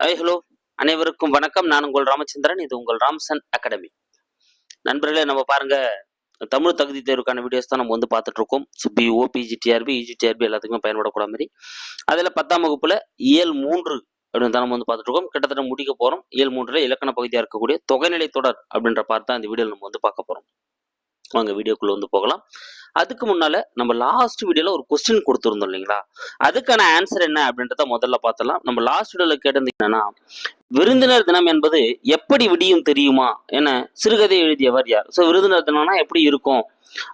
Hello, அனைவருக்கும் வணக்கம். நான் உங்கள் ராமச்சந்திரன். இது உங்கள் ராம்சன் அகாடமி. நண்பர்களே, நம்ம பாருங்க, தமிழ் தகுதி தேர்வுக்கான வீடியோஸ் தான் நம்ம வந்து பார்த்துட்டு இருக்கோம். பிஓ, பிஜிடிஆர்பி, இஜிடிஆர்பி எல்லாத்துக்குமே பயன்படக்கூட மாதிரி. அதில் 10ஆம் வகுப்புல இயல் 3 அப்படின்னு தான் நம்ம வந்து பார்த்துட்டு இருக்கோம். கிட்டத்தட்ட முடிக்க போறோம். இயல் 3ல இலக்கண பகுதியாக இருக்கக்கூடிய தொகைநிலை தொடர் அப்படின்ற பார்த்து தான் இந்த வீடியோவில் நம்ம வந்து பார்க்க போறோம். வாங்க வீடியோக்குள்ள வந்து போகலாம். அதுக்கு முன்னால நம்ம லாஸ்ட் வீடியோல ஒரு கொஸ்டின் கொடுத்துருந்தோம் இல்லைங்களா, அதுக்கான ஆன்சர் என்ன அப்படின்றத முதல்ல பார்த்தலாம். நம்ம லாஸ்ட் வீடியோல கேட்டிருந்தீங்கன்னா, விருந்தினர் தினம் என்பது எப்படி விடியும் தெரியுமா என சிறுகதை எழுதியவர் யார்? ஸோ விருந்தினர் தினம்னா எப்படி இருக்கும்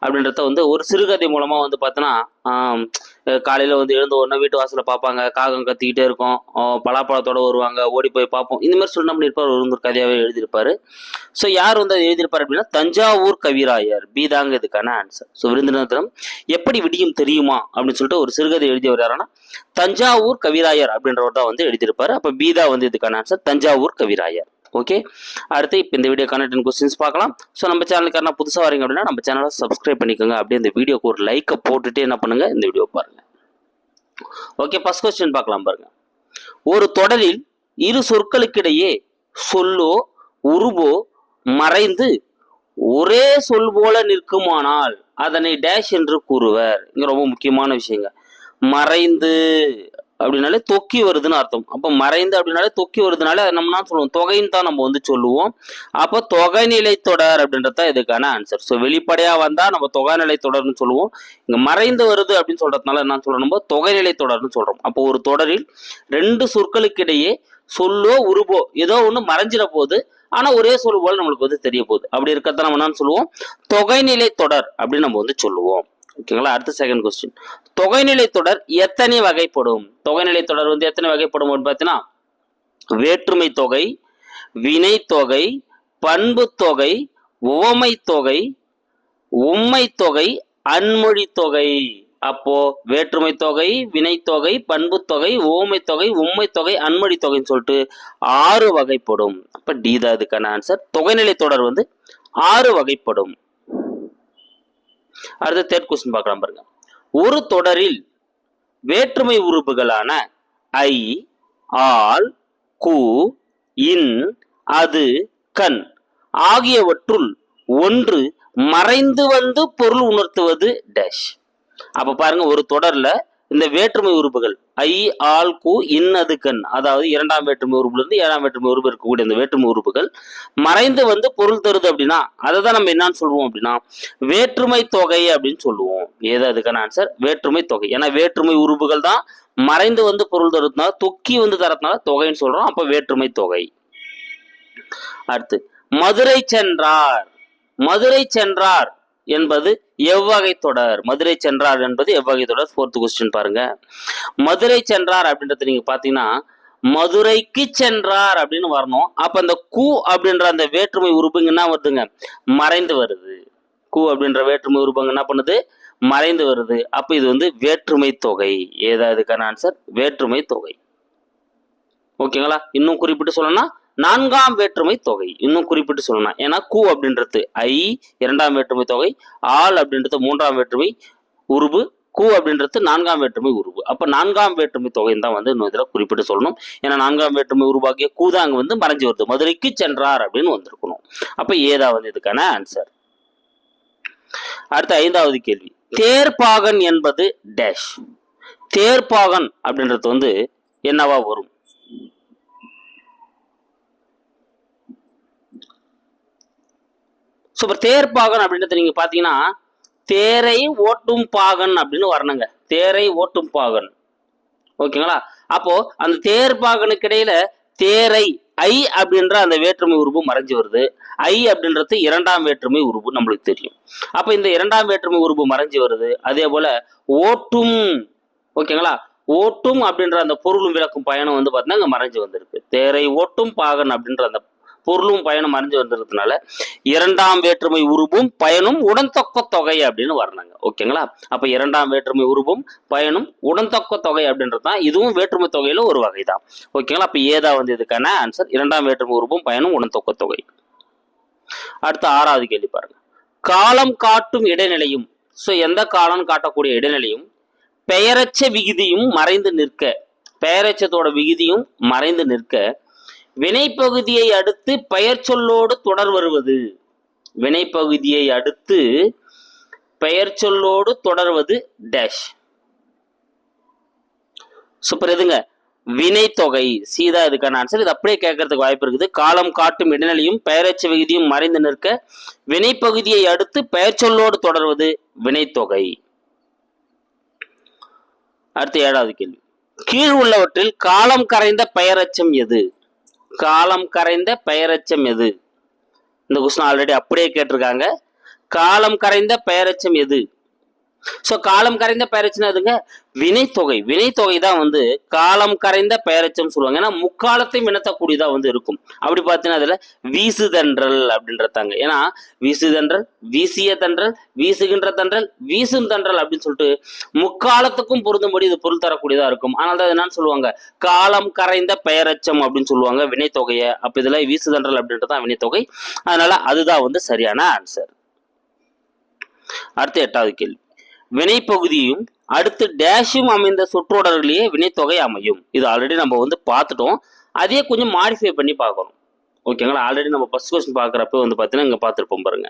அப்படின்றத வந்து ஒரு சிறுகதை மூலமா வந்து பார்த்தோன்னா, காலையில வந்து எழுந்த உடனே வீட்டு வாசல பார்ப்பாங்க, காகம் கத்திக்கிட்டே இருக்கும், பலாப்பழத்தோட வருவாங்க, ஓடி போய் பார்ப்போம். இந்த மாதிரி சொல்லி இருப்பார், ஒரு கதையாவே எழுதியிருப்பாரு. ஸோ யார் வந்து அதை எழுதியிருப்பார் அப்படின்னா, தஞ்சாவூர் கவிராயர். பி தாங்க இதுக்கான ஆன்சர். ஸோ விருந்தினர் தினம் எப்படி விடியும் தெரியுமா அப்படின்னு சொல்லிட்டு ஒரு சிறுகதை எழுதியவர் யாருன்னா தஞ்சாவூர் கவிராயர் அப்படின்றவர் தான் வந்து எழுதியிருப்பாரு. அப்ப பி தான் வந்து இதுக்கான ஆன்சர், தஞ்சாவூர் கவிராயர். ஓகே, அடுத்து இப்போ இந்த வீடியோக்கான 10 கொஸ்டின்ஸ் பார்க்கலாம். ஸோ நம்ம சேனலுக்கான புதுசாக வரீங்க அப்படின்னா நம்ம சேனலை சப்ஸ்கிரைப் பண்ணிக்கோங்க. அப்படியே இந்த வீடியோக்கு ஒரு லைக்கை போட்டுட்டு என்ன பண்ணுங்க, இந்த வீடியோ பாருங்க. ஓகே, ஃபர்ஸ்ட் கொஸ்டின் பார்க்கலாம் பாருங்க. ஒரு தொடரில் இரு சொற்களுக்கிடையே சொல்லோ உருவோ மறைந்து ஒரே சொல் போல நிற்குமானால் அதனை டேஷ் என்று கூறுவர். இங்க ரொம்ப முக்கியமான விஷயங்க. மறைந்து அப்படின்னாலே தொக்கி வருதுன்னு அர்த்தம். அப்போ மறைந்து அப்படின்னாலே தொக்கி வருதுனால நம்ம சொல்லுவோம், தொகைன்னு தான் நம்ம வந்து சொல்லுவோம். அப்போ தொகைநிலை தொடர் அப்படின்றத இதுக்கான ஆன்சர். ஸோ வெளிப்படையா வந்தா நம்ம தொகைநிலை தொடர்னு சொல்லுவோம். இங்க மறைந்து வருது அப்படின்னு சொல்றதுனால என்ன சொல்றோம், நம்ம தொகைநிலை தொடர்னு சொல்றோம். அப்போ ஒரு தொடரில் 2 சொற்களுக்கிடையே சொல்லோ உருவோ ஏதோ ஒன்று மறைஞ்சிட போகுது, ஆனா ஒரே சொல் போல நம்மளுக்கு வந்து தெரிய போகுது. அப்படி இருக்கிறத நம்ம என்ன சொல்லுவோம், தொகைநிலை தொடர் அப்படின்னு நம்ம வந்து சொல்லுவோம். ஓகேங்களா, அடுத்த செகண்ட் கொஸ்டின். தொகைநிலை தொடர் எத்தனை வகைப்படும்? தொகைநிலை தொடர் வந்து எத்தனை வகைப்படும் பார்த்தீங்கன்னா, வேற்றுமை தொகை, வினை தொகை, பண்பு தொகை, உவமை தொகை, உம்மை தொகை, அன்மொழி தொகை. அப்போ வேற்றுமை தொகை, வினை தொகை, பண்பு தொகை, உவமை தொகை, உம்மை தொகை, அன்மொழி தொகைன்னு சொல்லிட்டு 6 வகைப்படும். அப்ப டி தான் இதுக்கான ஆன்சர். தொகைநிலை தொடர் வந்து 6 வகைப்படும். அடுத்த தேர்ட் கொஸ்டின் பார்க்கலாம் பாருங்க. ஒரு தொடரில் வேற்றுமை உறுப்புகளான ஐ, ஆல், கு, இன், அது, கண் ஆகியவற்றுள் ஒன்று மறைந்து வந்து பொருள் உணர்த்துவது டேஷ். அப்ப பாருங்க, ஒரு தொடர்ல இந்த வேற்றுமை உறுப்புகள் ஐ, ஆல், கு, இன், அது, கண், அதாவது 2ஆம் வேற்றுமை உறுப்புல இருந்து 7ஆம் வேற்றுமை உறுப்பு இருக்கக்கூடிய இந்த வேற்றுமை உறுப்புகள் மறைந்து வந்து பொருள் தருது அப்படின்னா அதை தான் நம்ம என்னன்னு சொல்லுவோம் அப்படின்னா வேற்றுமை தொகை அப்படின்னு சொல்லுவோம். ஏது அதுக்கான ஆன்சர், வேற்றுமை தொகை. ஏன்னா வேற்றுமை உறுப்புகள் தான் மறைந்து வந்து பொருள் தருதுனால, தொக்கி வந்து தரதுனால தொகைன்னு சொல்றோம். அப்ப வேற்றுமை தொகை. அடுத்து, மதுரை சென்றார். மதுரை சென்றார் என்பது எவ்வகை தொடர்? மதுரை சென்றார் என்பது எவ்வகை தொடர்? 4th கொஸ்டின் பாருங்க. மதுரை சென்றார் அப்படின்றது நீங்க பாத்தீங்கன்னா மதுரைக்கு சென்றார் அப்படின்னு வரணும். அப்ப அந்த கு அப்படின்ற அந்த வேற்றுமை உறுப்புங்க என்ன வருதுங்க, மறைந்து வருது. கு அப்படின்ற வேற்றுமை உறுப்புங்க என்ன பண்ணுது, மறைந்து வருது. அப்ப இது வந்து வேற்றுமை தொகை. ஏதாவதுக்கான ஆன்சர் வேற்றுமை தொகை. ஓகேங்களா, இன்னும் குறிப்பிட்டு சொல்லணும்னா 4ஆம் வேற்றுமை தொகை. இன்னும் குறிப்பிட்டு சொல்லணும், ஏன்னா கு அப்படின்றது ஐ 2ஆம் வேற்றுமை தொகை, ஆல் அப்படின்றது 3ஆம் வேற்றுமை உருவு, கு அப்படின்றது 4ஆம் வேற்றுமை உருவு. அப்ப 4ஆம் வேற்றுமை தொகைன்னு தான் வந்து இன்னும் இதுல குறிப்பிட்டு சொல்லணும். ஏன்னா 4ஆம் வேற்றுமை உருவாகிய கு தான் அங்க வந்து மறைஞ்சு வருது. மதுரைக்கு சென்றார் அப்படின்னு வந்திருக்கணும். அப்ப ஏதா வந்து இதுக்கான ஆன்சர். அடுத்த 5வது கேள்வி. தேர்ப்பாகன் என்பது டேஷ். தேர்ப்பாகன் அப்படின்றது வந்து என்னவா வரும்? சூப்பர். தேர்ப்பாகன் அப்படின்றத நீங்க பாத்தீங்கன்னா தேரை ஓட்டும் பாகன் அப்படின்னு வரணுங்க. தேரை ஓட்டும் பாகன். ஓகேங்களா, அப்போ அந்த தேர்ப்பாகனுக்கு இடையில தேரை ஐ அப்படின்ற அந்த வேற்றுமை உருவு மறைஞ்சு வருது. ஐ அப்படின்றது 2ஆம் வேற்றுமை உருவு நம்மளுக்கு தெரியும். அப்ப இந்த 2ஆம் வேற்றுமை உருவு மறைஞ்சு வருது. அதே போல ஓட்டும், ஓகேங்களா, ஓட்டும் அப்படின்ற அந்த பொருளும் விளக்கும் பயணம் வந்து பார்த்தீங்கன்னா இங்க மறைஞ்சு வந்திருக்கு. தேரை ஓட்டும் பாகன் அப்படின்ற அந்த பொருளும் பயனும் மறைஞ்சு வந்திருக்கிறதுனால 2ஆம் வேற்றுமை உருவும் பயனும் உடன்தொக்க தொகை அப்படின்னு வரணுங்க. ஓகேங்களா, அப்ப 2ஆம் வேற்றுமை உருவும் பயனும் உடன்தொக்க தொகை அப்படின்றது தான் இதுவும் வேற்றுமை தொகையில ஒரு வகை தான். ஓகேங்களா, அப்ப ஏதா வந்து இதுக்கான ஆன்சர் 2ஆம் வேற்றுமை உருவும் பயனும் உடன்தொக்க தொகை. அடுத்த 6வது கேள்வி பாருங்க. காலம் காட்டும் இடைநிலையும், ஸோ எந்த காலம் காட்டக்கூடிய இடைநிலையும் பெயரச்ச விகுதியும் மறைந்து நிற்க பெயரெச்சத்தோட விகுதியும் மறைந்து நிற்க வினைப்பகுதியை அடுத்து பெயர் சொல்லோடு தொடர் வருவது. வினைப்பகுதியை அடுத்து பெயர் சொல்லோடு தொடர்வது டேஷ். சூப்பர். எதுங்க? வினைத்தொகை. சீதா இதுக்கான ஆன்சர். இது அப்படியே கேட்கறதுக்கு வாய்ப்பு இருக்குது. காலம் காட்டும் இடைநிலையும் பெயரெச்ச விகுதியும் மறைந்து நிற்க வினைப்பகுதியை அடுத்து பெயர் சொல்லோடு தொடர்வது வினைத்தொகை. அடுத்து 7வது கேள்வி. கீழ் உள்ளவற்றில் காலம் கரைந்த பெயரெச்சம் எது? காலம் கரைந்த பெயரெச்சம் எது? இந்த கொஸ்டின் ஆல்ரெடி அப்படியே கேட்டிருக்காங்க. காலம் கரைந்த பெயரெச்சம் எது? சோ காலம் கரைந்த பெயரெச்சம் எதுங்க? வினைத்தொகை. வினைத்தொகை தான் வந்து காலம் கரைந்த பெயரெச்சம் சொல்லுவாங்க. ஏன்னா முக்காலத்தை வினத்தக்கூடியதா வந்து இருக்கும். அப்படி பார்த்தீங்கன்னா அதுல வீசுதன்றல் அப்படின்றதாங்க. ஏன்னா வீசுதன்றல், வீசிய தன்றல், வீசுகின்ற தன்றல், வீசும் தன்றல் அப்படின்னு சொல்லிட்டு முக்காலத்துக்கும் பொருந்தும்படி இது பொருள் தரக்கூடியதா இருக்கும். ஆனால் தான் என்னன்னு சொல்லுவாங்க? காலம் கரைந்த பெயரெச்சம் அப்படின்னு சொல்லுவாங்க வினைத்தொகையை. அப்ப இதுல வீசுதன்றல் அப்படின்றதான் வினைத்தொகை. அதனால அதுதான் வந்து சரியான ஆன்சர். அடுத்து 8வது கேள்வி. வினைப்பகுதியும் அடுத்து டேஷும் அமைந்த சொற்றொடர்களையே வினைத்தொகை அமையும். இது ஆல்ரெடி நம்ம வந்து பார்த்துட்டோம். அதே கொஞ்சம் மாடிஃபை பண்ணி பார்க்கணும். ஓகேங்களா? ஆல்ரெடி நம்ம ஃபர்ஸ்ட் கொஸ்டின் பார்க்குறப்ப வந்து பார்த்தீங்கன்னா இங்கே பார்த்துருப்போம் பாருங்க.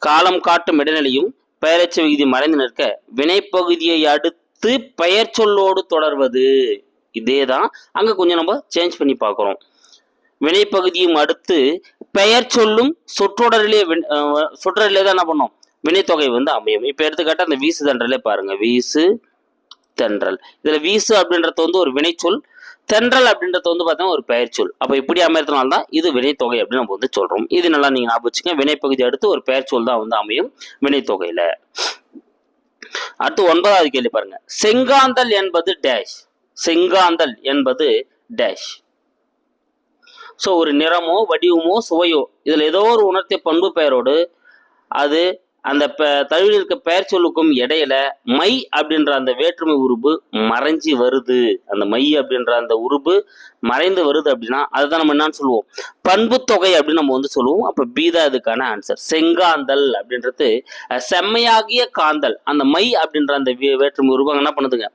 காலம் காட்டும் இடைநிலையும் பெயரெச்ச விகுதி மறைந்து நிற்க வினைப்பகுதியை அடுத்து பெயர் சொல்லோடு தொடர்வது. இதே தான் அங்கே கொஞ்சம் நம்ம சேஞ்ச் பண்ணி பார்க்குறோம். வினைப்பகுதியும் அடுத்து பெயர் சொல்லும் சொற்றொடரிலே தான் என்ன பண்ணோம்? வினைத்தொகை வந்து அமையும். இப்ப எடுத்துக்காட்ட அந்த வீசு தென்றலே பாருங்க. வீசு தென்றல். இதுல வீசு அப்படின்றது வந்து ஒரு வினைச்சொல், தென்றல் அப்படின்றது வந்து பார்த்தீங்கன்னா ஒரு பெயர் சொல். அப்ப இப்படி அமைறதுனால தான் இது வினைத்தொகை அப்படின்னு நம்ம வந்து சொல்றோம். இது நல்லா நீங்க ஞாபகம் வச்சுக்க. வினைப்பகுதி அடுத்து ஒரு பெயர் சொல் தான் வந்து அமையும் வினைத்தொகையில. அடுத்து 9வது கேள்வி பாருங்க. செங்காந்தல் என்பது டேஷ். செங்காந்தல் என்பது டேஷ். சோ ஒரு நிறமோ வடிவமோ சுவையோ இதுல ஏதோ ஒரு உணர்த்திய பண்பு பெயரோடு அது அந்த தழுவில் இருக்க பெயர் சொல்லுக்கும் இடையில மை அப்படின்ற அந்த வேற்றுமை உருபு மறைஞ்சி வருது. அந்த மை அப்படின்ற அந்த உருபு மறைந்து வருது அப்படின்னா அதுதான் நம்ம என்னன்னு சொல்லுவோம்? பண்பு தொகை அப்படின்னு நம்ம வந்து சொல்லுவோம். அப்ப பி தான் இதுக்கான ஆன்சர். செங்காந்தல் அப்படின்றது செம்மையாகிய காந்தல். அந்த மை அப்படின்ற அந்த வேற்றுமை உருவம் என்ன பண்ணுதுங்க?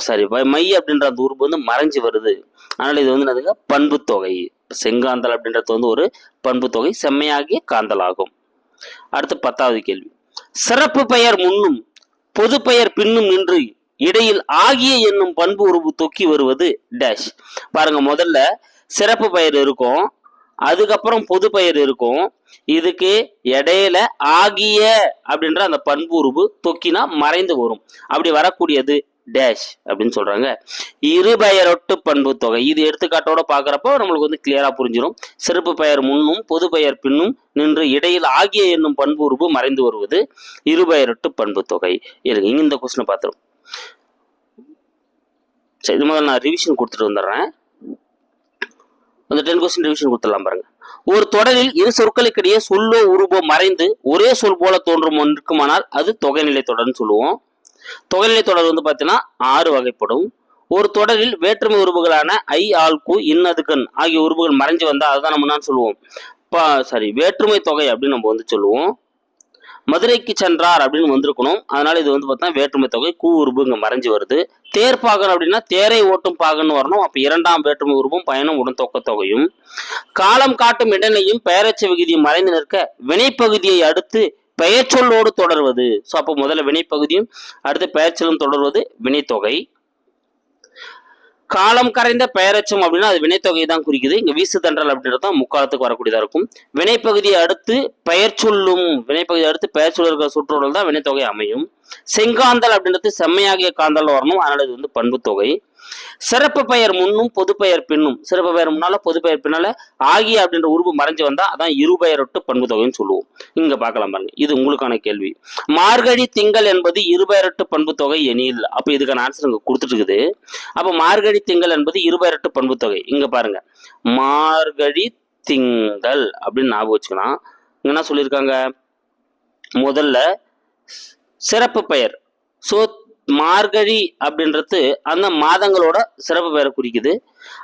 சாரி, மை அப்படின்ற அந்த உருபு வந்து மறைஞ்சு வருது. அதனால இது வந்து என்னதுங்க? பண்பு தொகை. செங்காந்தல் அப்படின்றது வந்து ஒரு பண்பு தொகை, செம்மையாகிய காந்தல் ஆகும். அடுத்து 10வது கேள்வி. சிறப்பு பெயர் முன்னும் பொது பெயர் பின்னும் நின்று இடையில் ஆகிய என்னும் பண்பு உருவு தொக்கி வருவது டேஷ். பாருங்க, முதல்ல சிறப்பு பெயர் இருக்கும், அதுக்கப்புறம் பொது பெயர் இருக்கும். இதுக்கு இடையில ஆகிய அப்படின்ற அந்த பண்பு உருவு தொக்கினா மறைந்து வரும். அப்படி வரக்கூடியது டேஷ் அப்படின்னு சொல்றாங்க. இருபெயரொட்டு பண்பு தொகை. இது எடுத்துக்காட்டோட பாக்குறப்போ நம்மளுக்கு வந்து கிளியரா புரிஞ்சிடும். சிறப்பு பெயர் முன்னும் பொது பெயர் பின்னும் நின்று இடையில் ஆகிய என்னும் பண்பு உருவு மறைந்து வருவது இருபெயரொட்டு பண்பு தொகை. இருங்க, இங்க இந்த கொஸ்டின் பார்த்துரும். சரி, இது முதல்ல நான் ரிவிஷன் கொடுத்துட்டு வந்துடுறேன். அந்த 10 கொஸ்டின் ரிவிஷன் கொடுத்துடலாம் பாருங்க. ஒரு தொடரில் இரு சொற்களுக்கிடையே சொல்லோ உருவோ மறைந்து ஒரே சொல் போல தோன்றும் இருக்குமானால் அது தொகைநிலை தொடர்னு சொல்லுவோம். தொகைநிலை தொடர் வந்து பார்த்தீங்கன்னா 6 வகைப்படும். ஒரு தொடரில் வேற்றுமை உருவுகளான ஐ, ஆல், கு, இன்னதுகன் ஆகிய உருவுகள் மறைஞ்சு வந்தால் அதுதான் நம்ம என்ன சொல்லுவோம்? வேற்றுமை தொகை அப்படின்னு நம்ம வந்து சொல்லுவோம். மதுரைக்கு சென்றார் அப்படின்னு வந்திருக்கணும். அதனால இது வந்து பார்த்தா வேற்றுமை தொகை. கூ உருவு இங்க மறைஞ்சு வருது. தேர்ப்பாகன் அப்படின்னா தேரை ஓட்டும் பாகன்னு வரணும். அப்ப 2ஆம் வேற்றுமை உருவும் பயணம் உடன் தொக்க தொகையும். காலம் காட்டும் இடைநிலையும் பெயரச்ச விகுதியும் மறைந்து நிற்க வினைப்பகுதியை அடுத்து பெயர் சொல்லோடு தொடர்வது. ஸோ அப்போ முதல்ல வினைப்பகுதியும் அடுத்து பெயர் சொல்லும் தொடர்வது வினைத்தொகை. காலம் கரைந்த பெயரச்சம் அப்படின்னா அது வினைத்தொகை தான் குறிக்குது. இங்க வீசு தன்றல் அப்படின்றது தான் முக்காலத்துக்கு வரக்கூடியதா இருக்கும். வினைப்பகுதியை அடுத்து பெயர் சொல்லும், வினைப்பகுதியை அடுத்து பெயர் சொல்ல இருக்கிற சுற்றோடல் தான் வினைத்தொகை அமையும். செங்காந்தல் அப்படின்றது செம்மையாகிய காந்தல் வரணும். அதனால இது வந்து பண்பு தொகை. சிறப்பு பெயர் முன்னும் பொது பெயர் பின்னும், சிறப்பு பெயர் முன்னால பொது பெயர் பின்னால ஆகிய அப்படின்ற உருவு மறைஞ்சு வந்தா அதான் இருபெயரொட்டு பண்பு தொகைன்னு சொல்லுவோம். இங்க பார்க்கலாம் பாருங்க, இது உங்களுக்கான கேள்வி. மார்கழி திங்கள் என்பது இருபெயரொட்டு பண்பு தொகை எனில். அப்ப இதுக்கான ஆன்சர் இங்க கொடுத்துட்டு இருக்குது. அப்ப மார்கழி திங்கள் என்பது இருபெயரொட்டு பண்பு தொகை. இங்க பாருங்க, மார்கழி திங்கள் அப்படின்னு ஞாபகம் வச்சுக்கலாம். இங்க என்ன சொல்லியிருக்காங்க? முதல்ல சிறப்பு பெயர். சோ மார்கழி அப்படின்றது அந்த மாதங்களோட சிறப்பு பெயரை குறிக்குது.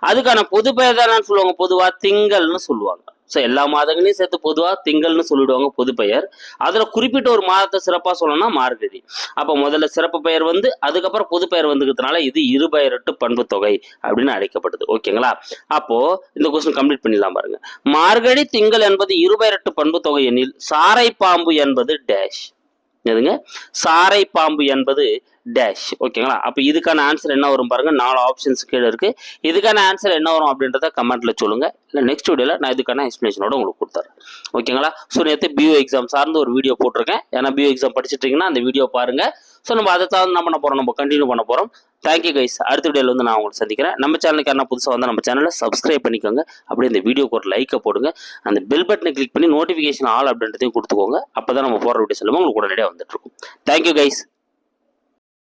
அதுக்கான பொது பெயர் தான் சொல்லுவாங்க, பொதுவா திங்கள்னு சொல்லுவாங்க. ஸோ எல்லா மாதங்களையும் சேர்த்து பொதுவாக திங்கள்னு சொல்லிடுவாங்க பொது பெயர். அதில் குறிப்பிட்ட ஒரு மாதத்தை சிறப்பாக சொல்லணும்னா மார்கழி. அப்போ முதல்ல சிறப்பு பெயர் வந்து அதுக்கப்புறம் பொது பெயர் வந்துக்கிறதுனால இது இருபெயரட்டு பண்பு தொகை அப்படின்னு அழைக்கப்படுது. ஓகேங்களா? அப்போ இந்த கொஸ்டின் கம்ப்ளீட் பண்ணிடலாம் பாருங்க. மார்கழி திங்கள் என்பது இருபெயரட்டு பண்பு தொகை எனில் சாரை பாம்பு என்பது டேஷ். எதுங்க? சாரை பாம்பு என்பது டேஷ். ஓகேங்களா? அப்போ இதுக்கான ஆன்சர் என்ன வரும் பாருங்க. 4 ஆப்ஷன்ஸ் கீழே இருக்கு. இதுக்கான ஆன்சர் என்ன வரும் அப்படின்றத கமெண்ட்ல சொல்லுங்க. இல்லை நெக்ஸ்ட் வீடியோவில் நான் இதுக்கான எக்ஸ்பிளேஷனோட உங்களுக்கு கொடுத்துறேன். ஓகேங்களா? ஸோ நேற்று பிஓ எக்ஸாம் சார்ந்து ஒரு வீடியோ போட்டிருக்கேன். ஏன்னா பிஓ எக்ஸாம் படிச்சுட்டு இருக்கீங்கன்னா அந்த வீடியோ பாருங்க. ஸோ நம்ம அதை தான் என்ன பண்ண போறோம், நம்ம கண்டினியூ பண்ண போறோம். Thank you guys. அடுத்த வீடியோவில் வந்து நான் உங்களுக்கு சந்திக்கிறேன். நம்ம சேனலுக்கு என்ன புதுசாக வந்தால் நம்ம சேனலை சப்ஸ்கிரைப் பண்ணிக்கோங்க. அப்படியே இந்த வீடியோக்கு ஒரு லைக்கை போடுங்க. அந்த பெல் பட்டனை கிளிக் பண்ணி நோட்டிஃபிகேஷன் ஆல் அப்படின்றதையும் கொடுத்துக்கோங்க. அப்போ தான் நம்ம போகிற வீடியோஸ் எல்லாமே உங்களுக்கு உடனடியாக வந்துட்டு இருக்கும். Thank you guys.